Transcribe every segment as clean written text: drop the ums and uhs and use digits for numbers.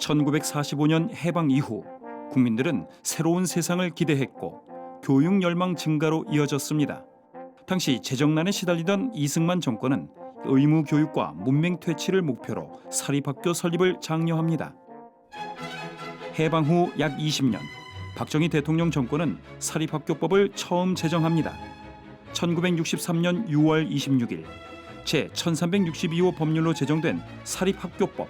1945년 해방 이후 국민들은 새로운 세상을 기대했고 교육 열망 증가로 이어졌습니다. 당시 재정난에 시달리던 이승만 정권은 의무 교육과 문맹 퇴치를 목표로 사립학교 설립을 장려합니다. 해방 후 약 20년, 박정희 대통령 정권은 사립학교법을 처음 제정합니다. 1963년 6월 26일 제1362호 법률로 제정된 사립학교법.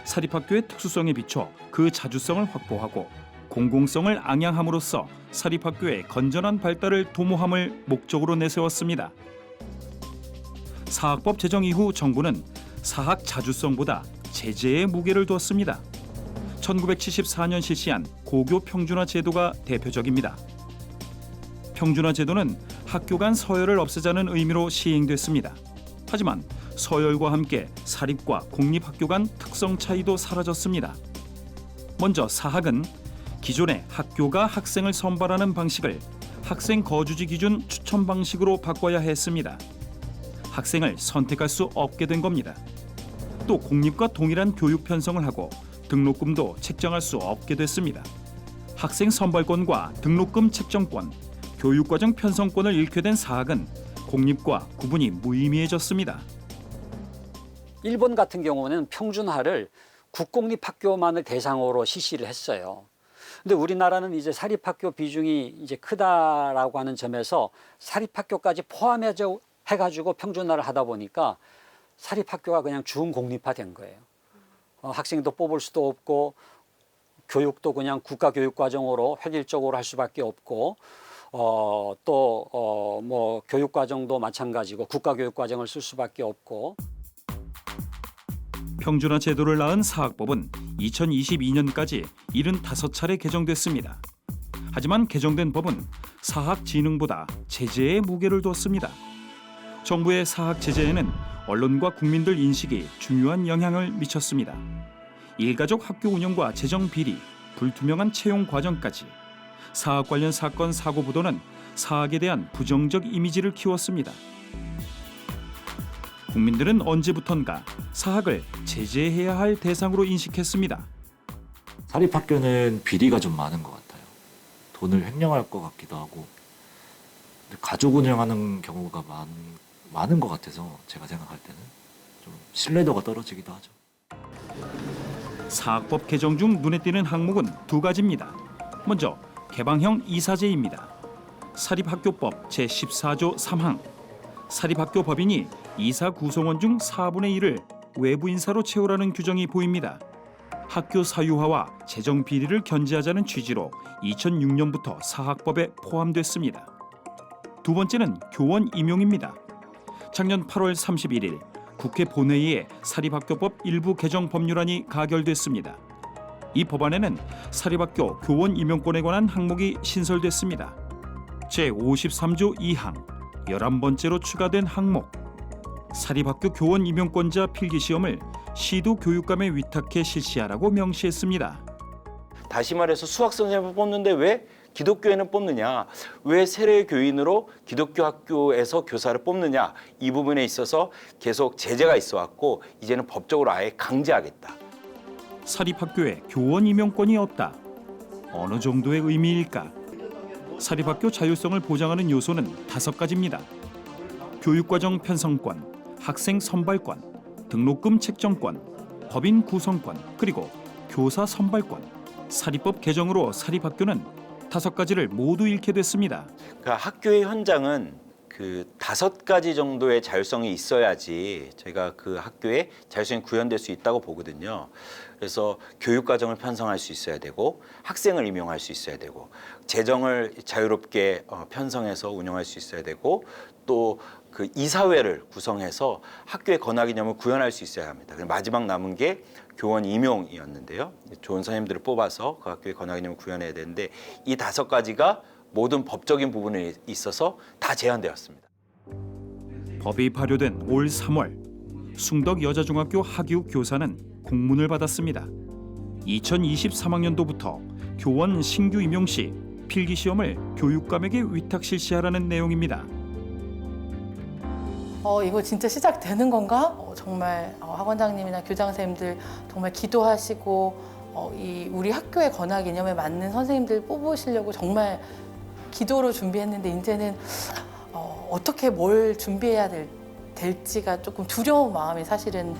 사립학교의 특수성에 비춰 그 자주성을 확보하고 공공성을 앙양함으로써 사립학교의 건전한 발달을 도모함을 목적으로 내세웠습니다. 사학법 제정 이후 정부는 사학 자주성보다 제재에 무게를 두었습니다. 1974년 실시한 고교 평준화 제도가 대표적입니다. 평준화 제도는 학교 간 서열을 없애자는 의미로 시행됐습니다. 하지만 서열과 함께 사립과 공립학교 간 특성 차이도 사라졌습니다. 먼저 사학은 기존의 학교가 학생을 선발하는 방식을 학생 거주지 기준 추천 방식으로 바꿔야 했습니다. 학생을 선택할 수 없게 된 겁니다. 또 공립과 동일한 교육 편성을 하고 등록금도 책정할 수 없게 됐습니다. 학생 선발권과 등록금 책정권, 교육과정 편성권을 잃게 된 사학은 공립과 구분이 무의미해졌습니다. 일본 같은 경우는 평준화를 국공립학교만을 대상으로 실시를 했어요. 근데 우리나라는 이제 사립학교 비중이 이제 크다라고 하는 점에서 사립학교까지 포함해가지고 평준화를 하다 보니까 사립학교가 그냥 준공립화된 거예요. 학생도 뽑을 수도 없고 교육도 그냥 국가교육과정으로 획일적으로 할 수밖에 없고 또 교육과정도 마찬가지고 국가교육과정을 쓸 수밖에 없고. 평준화 제도를 낳은 사학법은 2022년까지 75차례 개정됐습니다. 하지만 개정된 법은 사학 진흥보다 제재에 무게를 두었습니다. 정부의 사학 제재에는 언론과 국민들 인식이 중요한 영향을 미쳤습니다. 일가족 학교 운영과 재정 비리, 불투명한 채용 과정까지 사학 관련 사건 사고 보도는 사학에 대한 부정적 이미지를 키웠습니다. 국민들은 언제부턴가 사학을 제재해야 할 대상으로 인식했습니다. 사립학교는 비리가 좀 많은 것 같아요. 돈을 횡령할 것 같기도 하고, 근데 가족 운영하는 경우가 많은 것 같아서 제가 생각할 때는 좀 신뢰도가 떨어지기도 하죠. 사학법 개정 중 눈에 띄는 항목은 두 가지입니다. 먼저 개방형 이사제입니다. 사립학교법 제14조 3항. 사립학교 법인이 이사 구성원 중 4분의 1을 외부 인사로 채우라는 규정이 보입니다. 학교 사유화와 재정 비리를 견제하자는 취지로 2006년부터 사학법에 포함됐습니다. 두 번째는 교원 임용입니다. 작년 8월 31일 국회 본회의에 사립학교법 일부 개정 법률안이 가결됐습니다. 이 법안에는 사립학교 교원 임용권에 관한 항목이 신설됐습니다. 제53조 2항 11번째로 추가된 항목. 사립학교 교원 임용권자 필기시험을 시도 교육감에 위탁해 실시하라고 명시했습니다. 다시 말해서 수학 선생님을 뽑는데 왜 기독교인을 뽑느냐, 왜 세례 교인으로 기독교 학교에서 교사를 뽑느냐, 이 부분에 있어서 계속 제재가 있어 왔고 이제는 법적으로 아예 강제하겠다. 사립학교에 교원 임용권이 없다. 어느 정도의 의미일까? 사립학교 자율성을 보장하는 요소는 5가지입니다. 교육과정 편성권, 학생 선발권, 등록금 책정권, 법인 구성권, 그리고 교사 선발권. 사립법 개정으로 사립학교는 5가지를 모두 잃게 됐습니다. 그러니까 학교의 현장은 그 5가지 정도의 자율성이 있어야지 저희가 그 학교에 자율성이 구현될 수 있다고 보거든요. 그래서 교육과정을 편성할 수 있어야 되고, 학생을 임용할 수 있어야 되고, 재정을 자유롭게 편성해서 운영할 수 있어야 되고, 또 그 이사회를 구성해서 학교의 권한 개념을 구현할 수 있어야 합니다. 마지막 남은 게 교원 임용이었는데요. 좋은 선생님들을 뽑아서 그 학교의 권한 개념을 구현해야 되는데 이 5가지가 모든 법적인 부분에 있어서 다 제한되었습니다. 법이 발효된 올 3월 숭덕 여자중학교 하기욱 교사는 공문을 받았습니다. 2023학년도부터 교원 신규 임용 시 필기시험을 교육감에게 위탁 실시하라는 내용입니다. 이거 진짜 시작되는 건가? 정말 학원장님이나 교장 선생님들 정말 기도하시고 우리 학교의 권하 개념에 맞는 선생님들 뽑으시려고 정말 기도로 준비했는데 이제는 어떻게 뭘 준비해야 될지가 조금 두려운 마음이 사실은